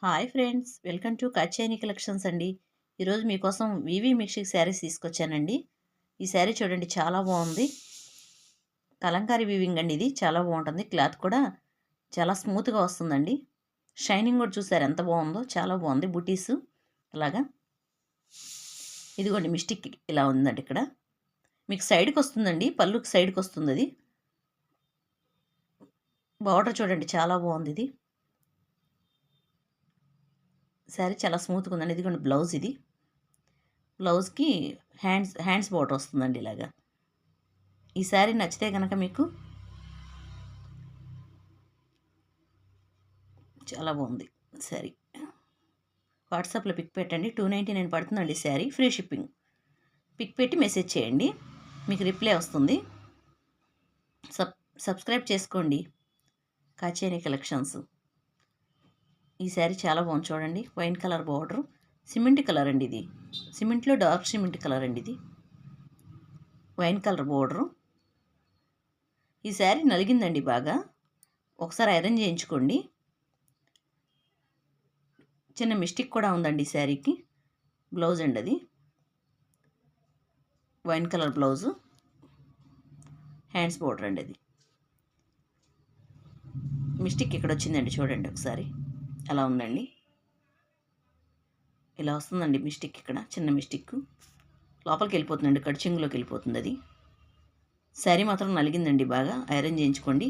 Hi friends, welcome to Katyayani collections అండి. ఈరోజు మీకోసం వివి మిక్సీ శారీస్ తీసుకొచ్చానండి. ఈ శారీ చూడండి, చాలా బాగుంది. కలంకారీ వీవింగ్ అండి, ఇది చాలా బాగుంటుంది. క్లాత్ కూడా చాలా స్మూత్గా వస్తుందండి. షైనింగ్ కూడా చూసారు ఎంత బాగుందో, చాలా బాగుంది. బుటీస్ అలాగా ఇదిగోండి, మిస్టిక్ ఇలా ఉందండి. ఇక్కడ మీకు సైడ్కి వస్తుందండి, పళ్ళుకి సైడ్కి వస్తుంది. అది బార్డర్ చూడండి, చాలా బాగుంది. ఇది శారీ చాలా స్మూత్గా ఉందండి. ఇదిగోండి బ్లౌజ్, ఇది బ్లౌజ్కి హ్యాండ్స్ బార్డర్ వస్తుందండి ఇలాగా. ఈ శారీ నచ్చితే కనుక మీకు చాలా బాగుంది శారీ. వాట్సాప్లో పిక్ పెట్టండి. 299 పడుతుందండి శారీ, ఫ్రీ షిప్పింగ్. పిక్ పెట్టి మెసేజ్ చేయండి, మీకు రిప్లై వస్తుంది. సబ్ సబ్స్క్రైబ్ చేసుకోండి కాచేరి కలెక్షన్స్. ఈ శారీ చాలా బాగుంది చూడండి. Wine colour border, cement colour అండి. ఇది సిమెంట్లో డార్క్ సిమెంట్ కలర్ అండి. ఇది వైన్ కలర్ బార్డరు. ఈ శారీ నలిగిందండి బాగా, ఒకసారి ఐరన్ చేయించుకోండి. చిన్న మిస్టేక్ కూడా ఉందండి ఈ శారీకి. బ్లౌజ్ అండి, అది wine colour blouse, hands border అండి. అది మిస్టేక్ ఇక్కడ వచ్చిందండి, చూడండి ఒకసారి ఎలా ఉందండి. ఇలా వస్తుందండి మిస్టేక్, ఇక్కడ చిన్న మిస్టేక్. లోపలికి వెళ్ళిపోతుందండి, కడిచింగ్లోకి వెళ్ళిపోతుంది. అది శారీ మాత్రం నలిగిందండి బాగా, ఐరన్ చేయించుకోండి.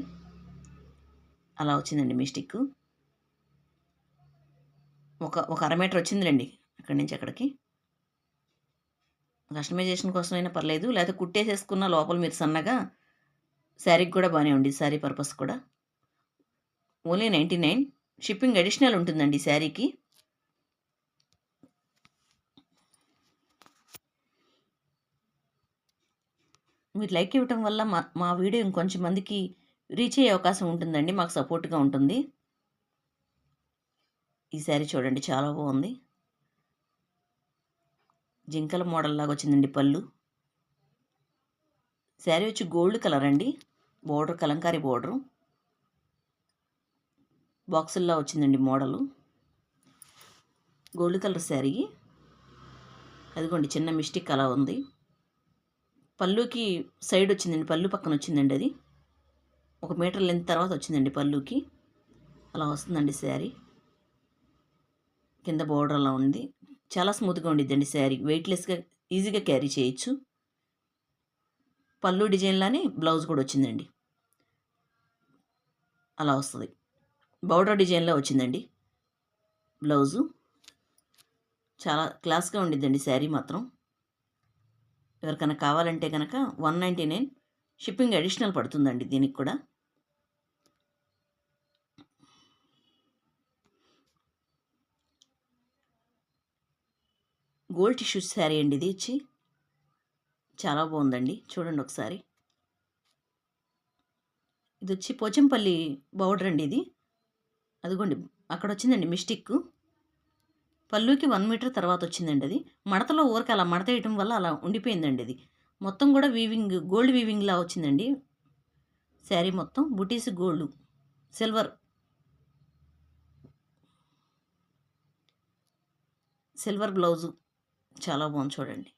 అలా వచ్చిందండి మిస్టేక్. ఒక అర మీటర్ వచ్చిందిలేండి అక్కడి నుంచి అక్కడికి. కస్టమైజేషన్ కోసమైనా పర్లేదు, లేకపోతే కుట్టేసేసుకున్న లోపల మీరు సన్నగా. శారీకి కూడా బాగానే ఉంది, శారీ పర్పస్ కూడా. ఓన్లీ 99, షిప్పింగ్ అడిషనల్ ఉంటుందండి శారీకి. మీరు లైక్ ఇవ్వటం వల్ల మా వీడియో ఇంకొంచెం మందికి రీచ్ అయ్యే అవకాశం ఉంటుందండి, మాకు సపోర్ట్గా ఉంటుంది. ఈ శారీ చూడండి, చాలా బాగుంది. జింకల మోడల్ లాగా వచ్చిందండి పళ్ళు. శారీ వచ్చి గోల్డ్ కలర్ అండి. బోర్డర్ కలంకారీ బోర్డరు, బాక్సుల్లో వచ్చిందండి మోడలు. Gold colour sari. అదిగోండి చిన్న మిస్టేక్ అలా ఉంది. పళ్ళుకి సైడ్ వచ్చిందండి, పళ్ళు పక్కన వచ్చిందండి. అది 1 మీటర్ లెంత్ తర్వాత వచ్చిందండి పళ్ళుకి. అలా వస్తుందండి శారీ. కింద బోర్డర్ అలా ఉంది. చాలా స్మూత్గా ఉండిద్దండి శారీ, వెయిట్లెస్గా ఈజీగా క్యారీ చేయొచ్చు. పళ్ళు డిజైన్లానే బ్లౌజ్ కూడా వచ్చిందండి, అలా వస్తుంది. బోర్డర్ డిజైన్లో వచ్చిందండి బ్లౌజు. చాలా క్లాస్గా ఉండిద్దండి శారీ మాత్రం. ఎవరికైనా కావాలంటే కనుక 199, షిప్పింగ్ అడిషనల్ పడుతుందండి దీనికి కూడా. గోల్డ్ టిష్యూ శారీ అండి, ఇది ఇచ్చి చాలా బాగుందండి. చూడండి ఒకసారి. ఇది వచ్చి పోచంపల్లి బౌడర్ అండి. ఇది అదిగోండి అక్కడ వచ్చిందండి మిస్టేక్. పళ్ళుకి 1 మీటర్ తర్వాత వచ్చిందండి. అది మడతలో ఊరికి అలా మడత వేయటం వల్ల అలా ఉండిపోయిందండి. అది మొత్తం కూడా వీవింగ్, గోల్డ్ వీవింగ్లా వచ్చిందండి శారీ మొత్తం. బుటీస్ గోల్డ్, సిల్వర్ సిల్వర్ బ్లౌజు, చాలా బాగుంది చూడండి.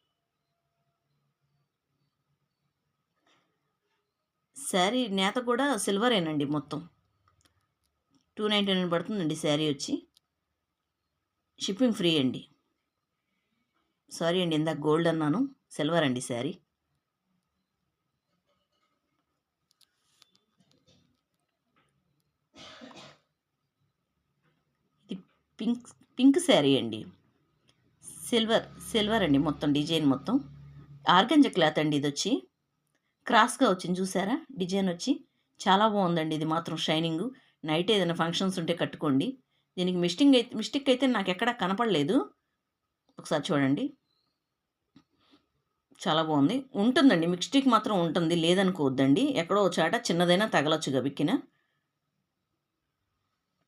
శారీ నేత కూడా సిల్వరేనండి మొత్తం. 299 పడుతుందండి శారీ వచ్చి. షిప్పింగ్ ఫ్రీ అండి. సారీ అండి, ఇందాక గోల్డ్ అన్నాను, సిల్వర్ అండి శారీ. ఇది పింక్ పింక్ శారీ అండి. సిల్వర్ అండి మొత్తం, డిజైన్ మొత్తం. ఆర్గంజా క్లాత్ అండి. ఇది వచ్చి క్రాస్గా వచ్చింది చూసారా డిజైన్ వచ్చి. చాలా బాగుందండి ఇది మాత్రం. షైనింగ్ నైట్ ఏదైనా ఫంక్షన్స్ ఉంటే కట్టుకోండి. దీనికి మిస్టేక్ అయితే నాకు ఎక్కడా కనపడలేదు. ఒకసారి చూడండి, చాలా బాగుంది. ఉంటుందండి మిస్టేక్ మాత్రం ఉంటుంది, లేదనుకోవద్దండి. ఎక్కడో చాట చిన్నదైనా తగలొచ్చు గబిక్కిన.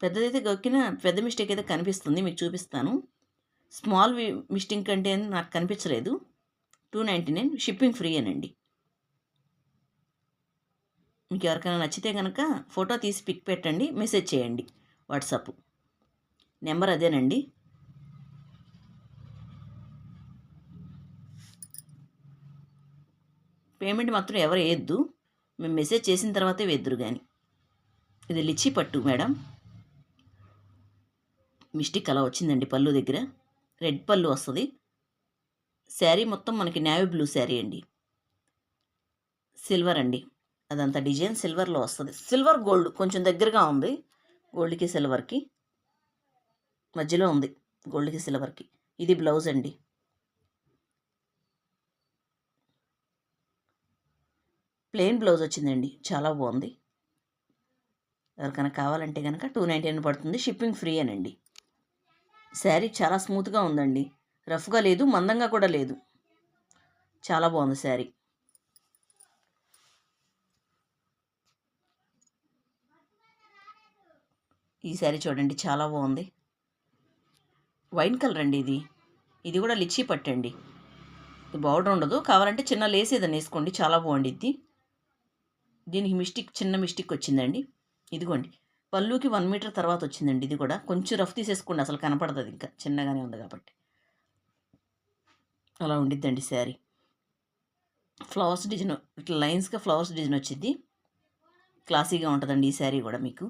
పెద్దదైతే గక్కిన పెద్ద మిస్టేక్ అయితే కనిపిస్తుంది, మీకు చూపిస్తాను. స్మాల్ మిస్టేక్ అంటే నాకు కనిపించలేదు. 299, షిప్పింగ్ ఫ్రీ అనండి. మీకు ఎవరికైనా నచ్చితే కనుక ఫోటో తీసి పిక్ పెట్టండి, మెసేజ్ చేయండి వాట్సాప్. నెంబర్ అదేనండి. పేమెంట్ మాత్రం ఎవరు వేయద్దు, మేము మెసేజ్ చేసిన తర్వాతే వేద్దురు కానీ. ఇది లిచ్చి పట్టు మేడం. మిస్టేక్ అలా వచ్చిందండి పళ్ళు దగ్గర. రెడ్ పళ్ళు వస్తుంది. శారీ మొత్తం మనకి నేవీ బ్లూ శారీ అండి. సిల్వర్ అండి, అదంతా డిజైన్ సిల్వర్లో వస్తుంది. సిల్వర్ గోల్డ్ కొంచెం దగ్గరగా ఉంది. గోల్డ్కి సిల్వర్కి మధ్యలో ఉంది, గోల్డ్కి సిల్వర్కి. ఇది బ్లౌజ్ అండి. ప్లెయిన్ బ్లౌజ్ వచ్చిందండి, చాలా బాగుంది. ఎవరికైనా కావాలంటే కనుక 299 పడుతుంది. షిప్పింగ్ ఫ్రీ అనండి. శారీ చాలా స్మూత్గా ఉందండి, రఫ్గా లేదు, మందంగా కూడా లేదు. చాలా బాగుంది శారీ. ఈ శారీ చూడండి, చాలా బాగుంది. వైన్ కలర్ అండి ఇది. ఇది కూడా లిచ్చి పట్టండి. ఇది బార్డర్ ఉండదు, కావాలంటే చిన్న లేస్ ఏదైనా వేసుకోండి, చాలా బాగుండిద్ది. దీనికి చిన్న మిస్టేక్ వచ్చిందండి. ఇదిగోండి, పళ్ళుకి 1 మీటర్ తర్వాత వచ్చిందండి. ఇది కూడా కొంచెం రఫ్ తీసేసుకోండి, అసలు కనపడదు, ఇంకా చిన్నగానే ఉంది కాబట్టి. అలా ఉండిద్దండి శారీ. ఫ్లవర్స్ డిజైన్, ఇట్లా లైన్స్గా ఫ్లవర్స్ డిజైన్ వచ్చింది. క్లాసీగా ఉంటుందండి ఈ శారీ కూడా మీకు.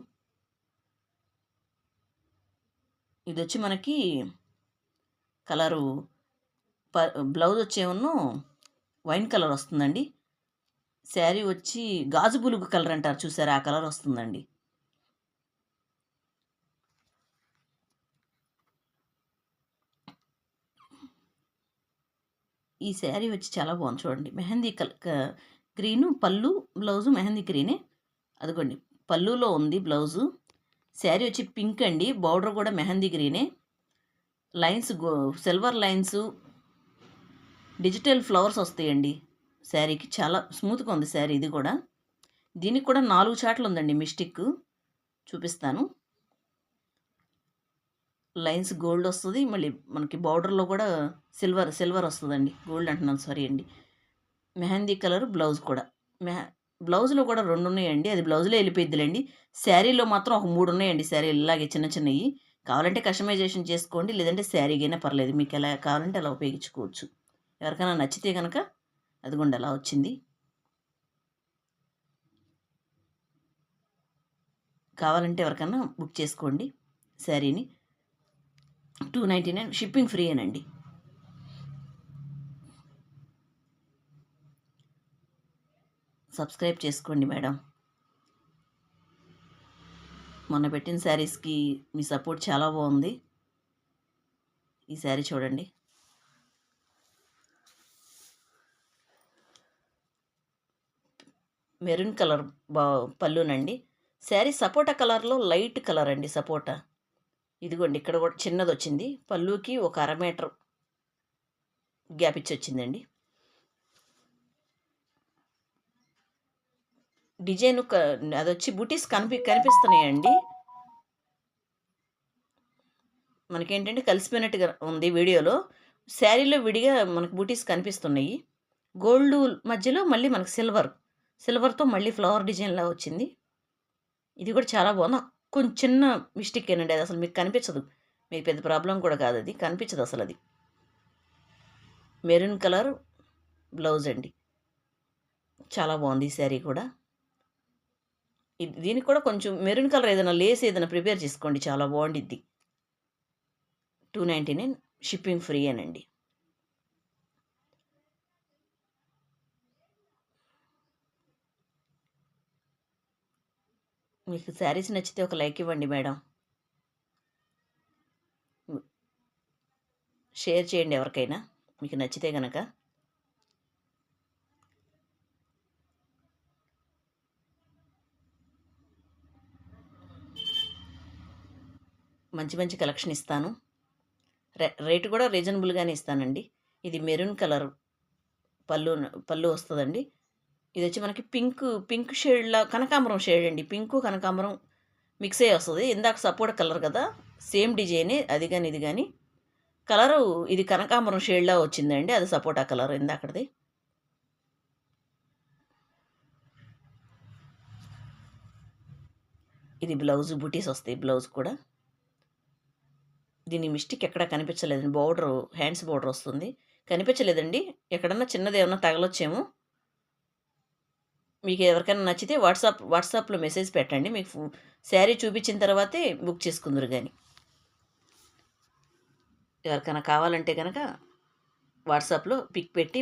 ఇది వచ్చి మనకి కలరు బ్లౌజ్ వచ్చేమో వైన్ కలర్ వస్తుందండి. శారీ వచ్చి గాజు బులుగు కలర్ అంటారు చూసారా, ఆ కలర్ వస్తుందండి. ఈ శారీ వచ్చి చాలా బాగుంది చూడండి. మెహందీ గ్రీను పళ్ళు, బ్లౌజు మెహందీ గ్రీనే. అదిగోండి, పళ్ళులో ఉంది బ్లౌజు. శారీ వచ్చి పింక్ అండి, బార్డర్ కూడా మెహందీ గ్రీనే. Lines silver lines, digital flowers వస్తాయండి శారీకి. చాలా స్మూత్గా ఉంది శారీ. ఇది కూడా, దీనికి కూడా 4 చాట్లు ఉందండి మిస్టేక్, చూపిస్తాను. లైన్స్ గోల్డ్ వస్తుంది, మళ్ళీ మనకి బార్డర్లో కూడా సిల్వర్ వస్తుందండి. గోల్డ్ అంటున్నాను, సారీ అండి. మెహందీ కలర్ బ్లౌజ్ కూడా. బ్లౌజ్లో కూడా 2 ఉన్నాయండి, అది బ్లౌజ్లో వెళ్ళిపోయిద్దిలేండి. శారీలో మాత్రం ఒక 3 ఉన్నాయండి. శారీ ఇలాగే చిన్న చిన్నవి. కావాలంటే కస్టమైజేషన్ చేసుకోండి, లేదంటే శారీకైనా పర్లేదు, మీకు ఎలా కావాలంటే అలా ఉపయోగించుకోవచ్చు. ఎవరికైనా నచ్చితే కనుక అదిగోండి అలా వచ్చింది. కావాలంటే ఎవరికైనా బుక్ చేసుకోండి శారీని. 299, షిప్పింగ్ ఫ్రీ అనండి. సబ్స్క్రైబ్ చేసుకోండి మేడం. మొన్న పెట్టిన శారీస్కి మీ సపోర్ట్ చాలా బాగుంది. ఈ శారీ చూడండి, మెరూన్ కలర్ పళ్ళునండి. శారీ సపోటా కలర్లో లైట్ కలర్ అండి, సపోటా. ఇదిగోండి, ఇక్కడ కూడా చిన్నది వచ్చింది. పళ్ళుకి ఒక 1/2 మీటర్ గ్యాప్ ఇచ్చి వచ్చిందండి. డిజైన్ అది వచ్చి బుటీస్ కనిపిస్తున్నాయండి. మనకేంటంటే కలిసిపోయినట్టుగా ఉంది వీడియోలో. శారీలో విడిగా మనకు బుటీస్ కనిపిస్తున్నాయి. గోల్డ్ మధ్యలో మళ్ళీ మనకు సిల్వర్తో మళ్ళీ ఫ్లవర్ డిజైన్లా వచ్చింది. ఇది కూడా చాలా బాగుంది. కొంచెం చిన్న మిస్టేక్ ఏనండి, అది అసలు మీకు కనిపించదు. మీకు పెద్ద ప్రాబ్లం కూడా కాదు, అది కనిపించదు అసలు. అది మెరూన్ కలర్ బ్లౌజ్ అండి, చాలా బాగుంది ఈ శారీ కూడా. దీనికి కూడా కొంచెం మెరూన్ కలర్ ఏదైనా లేస్ ఏదైనా ప్రిపేర్ చేసుకోండి, చాలా బాగుండిద్ది. 299, షిప్పింగ్ ఫ్రీ అనండి. మీకు శారీస్ నచ్చితే ఒక లైక్ ఇవ్వండి మేడం. షేర్ చేయండి ఎవరికైనా మీకు నచ్చితే కనుక. మంచి మంచి కలెక్షన్ ఇస్తాను. రేటు కూడా రీజనబుల్గానే ఇస్తానండి. ఇది మెరూన్ కలర్ పళ్ళు వస్తుందండి. ఇది వచ్చి మనకి పింక్ షేడ్లా కనకాంబరం షేడ్ అండి. పింకు కనకాంబరం మిక్స్ అయ్యి వస్తుంది. ఇందాక సపోర్ట్ కలర్ కదా, సేమ్ డిజైనే అది కానీ ఇది కానీ. కలరు ఇది కనకాంబరం షేడ్లా వచ్చిందండి, అది సపోటా కలర్ ఇందాకది. ఇది బ్లౌజ్ బుటీస్ వస్తాయి, బ్లౌజ్ కూడా. దీని మిస్టేక్ ఎక్కడా కనిపించలేదండి. బోర్డరు హ్యాండ్స్ బోర్డర్ వస్తుంది. కనిపించలేదండి. ఎక్కడన్నా చిన్నది ఏమన్నా తగలొచ్చేమో. మీకు ఎవరికైనా నచ్చితే వాట్సాప్‌లో మెసేజ్ పెట్టండి. మీకు శారీ చూపించిన తర్వాతే బుక్ చేసుకుందురు గాని. ఎవరికైనా కావాలంటే గనక వాట్సాప్‌లో పిక్ పెట్టి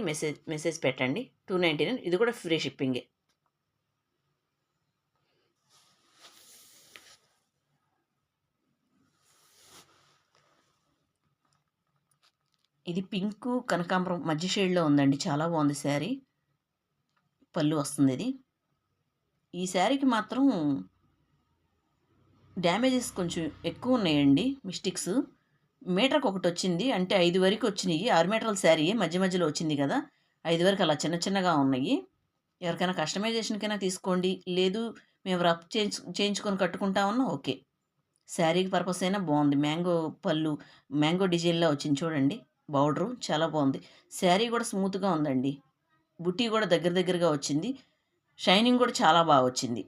మెసేజ్ పెట్టండి. 299 ఇది కూడా ఫ్రీ షిప్పింగే. ఇది పింకు, కనకాంబరం మధ్య షేడ్‌లో ఉందండి. చాలా బాగుంది శారీ. పళ్ళు వస్తుంది ఇది. ఈ శారీకి మాత్రం డ్యామేజెస్ కొంచెం ఎక్కువ ఉన్నాయండి. మిస్టేక్స్. మీటర్‌కి ఒకటొచ్చింది. అంటే 5 వరకు వచ్చినియి. 6 మీటర్ల శారీయే మధ్య మధ్యలో వచ్చింది గదా! 5 వరకు అలా చిన్న చిన్నగా ఉన్నాయి. ఎవరికైనా కస్టమైజేషన్‌కైనా తీసుకోండి. లేదు మేము రఫ్ చేయించుకొని కట్టుకుంటామన్నా ఓకే. శారీకి పర్పస్ అయినా బావుంది. మ్యాంగో డిజైన్‌లో వచ్చింది చూడండి. బోర్డరు చాలా బావుంది. శారీ గూడా స్మూత్‌గా ఉందండి. బుటీ గూడా దగ్గర దగ్గరగా వచ్చింది. షైనింగ్ గూడా చాలా బా వచ్చింది.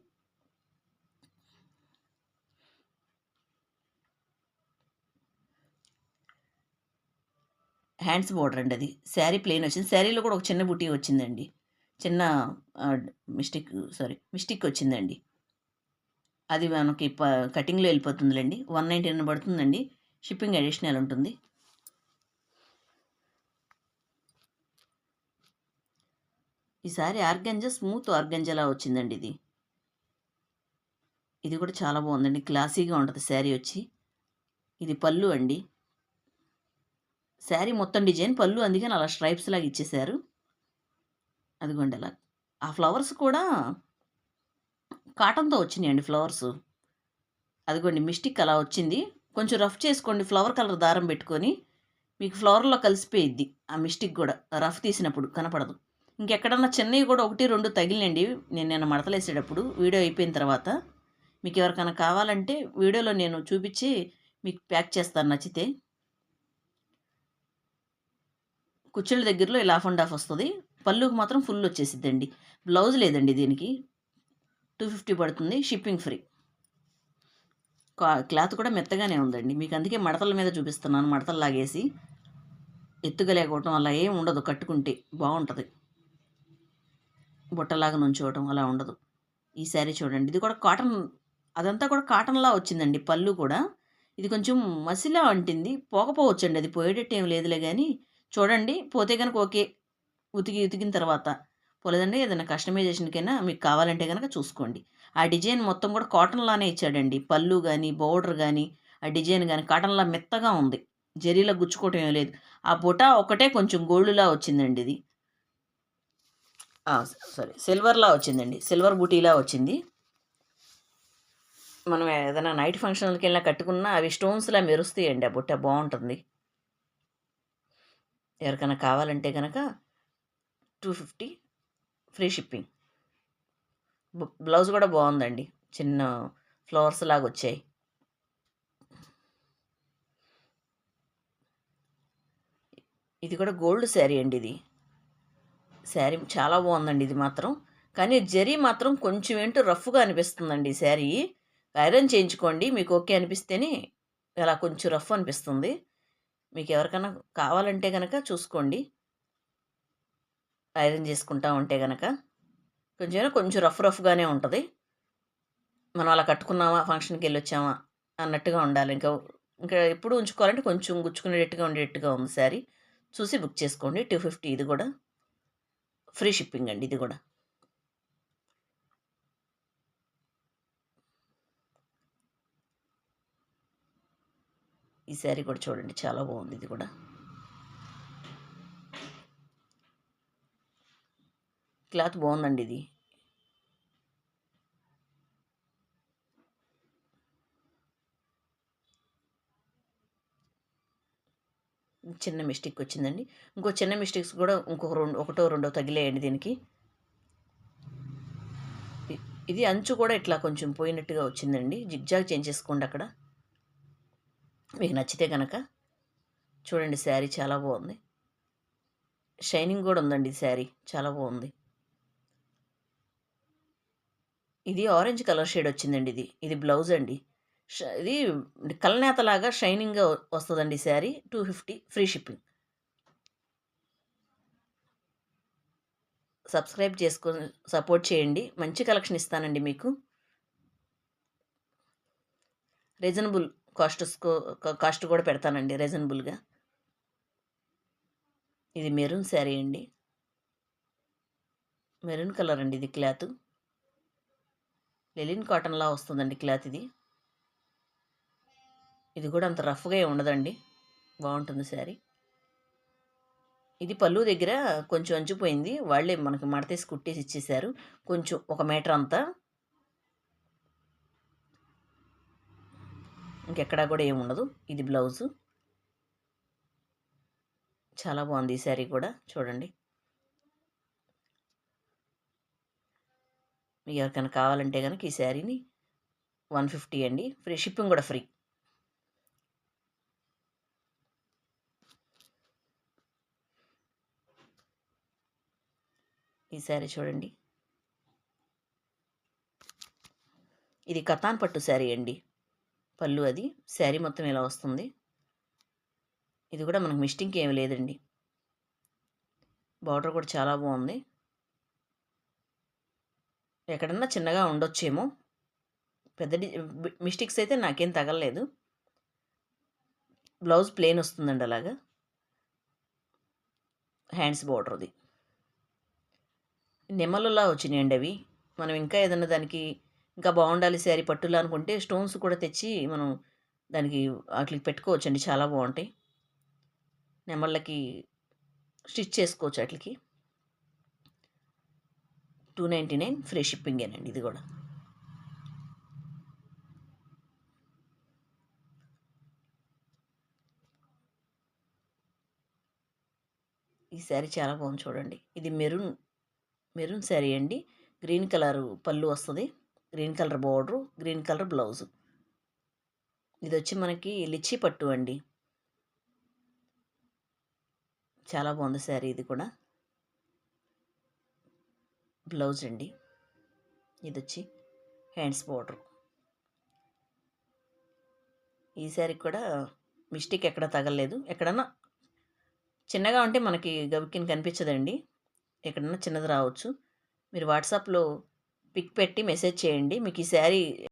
హ్యాండ్స్ బోర్డర్ అండి అది. శారీ ప్లెయిన్ వచ్చింది. శారీలో కూడా ఒక చిన్న బుటీ వచ్చిందండి. చిన్న ఆహ్, మిస్టేక్ వచ్చిందండి. అది మనకి కటింగ్‌లో వెళ్ళిపోతుందిలెండి. 199 పడుతుందండి. షిప్పింగ్ అడిషనల్ ఉంటుంది. ఈ సారీ స్మూత్ ఆర్గంజాలా వచ్చిందండి ఇది. ఇది కూడా చాలా బాగుందండి. క్లాసీగా ఉంటది శారీ వచ్చి. ఇది పళ్ళు అండి. శారీ మొత్తం డిజైన్ పళ్ళు అందుకని అలా స్ట్రైప్స్ లాగా ఇచ్చేశారు. అదిగోండి అలా. ఆ ఫ్లవర్స్ కూడా కాటన్‌తో వచ్చినాయండి ఫ్లవర్సు. అదిగోండి మిస్టేక్ అలా వచ్చింది. కొంచెం రఫ్ చేసుకోండి ఫ్లవర్ కలర్ దారం పెట్టుకొని. మీకు ఫ్లవర్‌లో కలిసిపోయిద్ది. ఆ మిస్టేక్ గూడా. రఫ్ తీసినప్పుడు కనపడదు. ఇంకెక్కడన్నా చిన్నయి గూడా 1, 2 తగిలినియండి. నేను నిన్న మడతలేసేటప్పుడు వీడియో అయిపోయిన తర్వాత. మీకెవరికైనా కావాలంటే వీడియోలో నేను చూపిచ్చి మీకు ప్యాక్ చేస్తాను నచ్చితే. కుచ్చిళ్ళ దగ్గరలో ఇలా హాఫ్ అండ్ హాఫ్ వస్తది. పళ్ళుకి మాత్రం ఫుల్ వచ్చేసిద్దండి. బ్లౌజ్ లేదండి దీనికి. 250 పడుతుంది. Shipping free. క్లాత్ కూడా మెత్తగానే ఉందండి. మీకు అందుకే మడతల మీద చూపిస్తున్నాను. మడతలు లాగేసి. ఎత్తుగా లేకపోవటం అలా ఏం ఉండదు కట్టుకుంటే. బావుంటది. బుట్టలాగా నుంచోవటం అలా ఉండదు. ఈ శారీ చూడండి. ఇది కూడా కాటన్ అదంతా కూడా కాటన్‌లా వచ్చిందండి పళ్ళు కూడా. ఇది కొంచెం మసిలా అంటింది. పోకపోవచ్చండి అది పోయేటట్టు ఏమి లేదులే గానీ, చూడండి పోతే గనక ఓకే. ఉతికిన తర్వాత. పోలేదంటే ఏదైనా కస్టమైజేషన్‌కైనా మీకు కావాలంటే గనక చూసుకోండి. ఆ డిజైన్ మొత్తం కూడా కాటన్‌లానే ఇచ్చాడండి. పళ్ళు గాని, బోర్డర్ గాని, ఆ డిజైన్ గాని కాటన్‌లా మెత్తగా ఉంది. జరీలా గుచ్చుకోవటం ఏమి లేదు. ఆ బుటా ఒక్కటే కొంచెం గోల్డ్‌లా వచ్చిందండి ఇది. ఆ! సిల్వర్‌లా వచ్చిందండి. సిల్వర్ బూటీలా వచ్చింది. మనం ఏదైనా నైట్ ఫంక్షన్‌లకెళ్ళినా కట్టుకున్నా అవి స్టోన్స్‌లా మెరుస్తాయండి. ఆ బుట్ట బావుంటుంది. ఎవరికైనా కావాలంటే గనక 250 ఫ్రీ షిప్పింగ్. బ్లౌజ్ గూడా బావుందండి. చిన్న ఫ్లవర్స్ లాగొచ్చాయి. ఇది కూడా గోల్డ్ శారీ అండి ఇది. శారీ చాలా బావుందండి ఇది మాత్రం. కానీ జరీ మాత్రం కొంచెం ఏంటో రఫ్‌గా అనిపిస్తుందండి ఈ శారీ. ఐరన్ చేయించుకోండి. మీకు ఓకే అనిపిస్తేనే ఇలా కొంచెం రఫ్ అనిపిస్తుంది. మీకెవరికన్నా కావాలంటే గనక చూసుకోండి. ఐరన్ చేసుకుంటా ఉంటే గనక. కొంచెం రఫ్‌గానే ఉంటది. మనం అలా కట్టుకున్నామా, ఫంక్షన్‌కెళ్ళొచ్చామా అన్నట్టుగా ఉండాలి. ఇంకా ఎప్పుడు ఉంచుకోవాలంటే కొంచెం గుచ్చుకునేటట్టుగా ఉండేటట్టుగా ఉంది శారీ. చూసి బుక్ చేసుకోండి. 250 ఇది గూడా. ఫ్రీ షిప్పింగ్ అండి ఇది గూడా. ఈ శారీ కూడా చూడండి చాలా బాగుంది ఇది కూడా. క్లాత్ బాగుందండి ఇది. చిన్న మిస్టేక్ వచ్చిందండి. ఇంకో చిన్న మిస్టేక్స్ కూడా ఒకటో రెండో తగిలేయండి దీనికి. ఇది అంచు కూడా ఇట్లా కొంచెం పోయినట్టుగా వచ్చిందండి. జిగ్జాగ్ చేంజ్ చేసుకోండి అక్కడ. మీకు నచ్చితే గనక చూడండి శారీ చాలా బాగుంది. షైనింగ్ కూడా ఉందండి ఈ శారీ చాలా బాగుంది. ఇది ఆరెంజ్ కలర్ షేడ్ వచ్చిందండి ఇది. ఇది బ్లౌజ్ అండి. ఇది కలనేతలాగా షైనింగ్గా వస్తుందండి శారీ. 250 free shipping. సబ్స్క్రైబ్ చేసుకొని సపోర్ట్ చేయండి. మంచి కలెక్షన్ ఇస్తానండి మీకు. రీజనబుల్ కాస్ట్ కూడా పెడతానండి రీజనబుల్గా. ఇది మెరూన్ శారీ అండి. మెరూన్ కలర్ అండి ఇది క్లాత్. లెలిన్ కాటన్లా వస్తుందండి క్లాత్ ఇది. ఇది కూడా అంత రఫ్గా ఉండదండి, బాగుంటుంది శారీ. ఇది పళ్ళు దగ్గర కొంచెం అంచిపోయింది, వాళ్ళే మనకి మడతేసి కుట్టేసి ఇచ్చేసారు. కొంచెం 1 మీటర్ అంతా, ఇంకెక్కడా కూడా ఏముండదు. ఇది బ్లౌజు. చాలా బాగుంది ఈ శారీ కూడా, చూడండి. మీకు ఎవరికైనా కావాలంటే కనుక ఈ శారీని 150 అండి. ఫ్రీ షిప్పింగ్ కూడా ఫ్రీ. ఈ శారీ చూడండి. ఇది కతాన్ పట్టు శారీ అండి. పళ్ళు అది, శారీ మొత్తం ఇలా వస్తుంది. ఇది కూడా మనకు మిస్టింగ్ ఏమి లేదండి. బార్డర్ కూడా చాలా బాగుంది. ఎక్కడన్నా చిన్నగా ఉండొచ్చేమో, పెద్ద మిస్టేక్స్ అయితే నాకేం తగలలేదు. బ్లౌజ్ ప్లెయిన్ వస్తుందండి అలాగా. హ్యాండ్స్ బార్డర్ది నెమలులా వచ్చినాయండి అవి. మనం ఇంకా ఏదన్నా దానికి ఇంకా బాగుండాలి శారీ పట్టులా అనుకుంటే స్టోన్స్ కూడా తెచ్చి మనం దానికి వాటికి పెట్టుకోవచ్చండి, చాలా బాగుంటాయి. నెమళ్ళకి స్టిచ్ చేసుకోవచ్చు వాటికి. 299 ఫ్రీ షిప్పింగేనండి ఇది కూడా. ఈ శారీ చాలా బాగుంది చూడండి. ఇది మెరూన్ శారీ అండి. గ్రీన్ కలర్ పళ్ళు వస్తుంది, green colour border, green colour blouse. ఇది వచ్చి మనకి లిచ్చి పట్టు అండి. చాలా బాగుంది శారీ ఇది కూడా. బ్లౌజ్ అండి. ఇది వచ్చి హ్యాండ్స్ బార్డర్. ఈ శారీ కూడా మిస్టేక్ ఎక్కడ తగలలేదు. ఎక్కడన్నా చిన్నగా ఉంటే మనకి గబిక్కిన కనిపించదండి, ఎక్కడన్నా చిన్నది రావచ్చు. మీరు వాట్సాప్లో పిక్ పెట్టి మెసేజ్ చేయండి. మీకు ఈ శారీ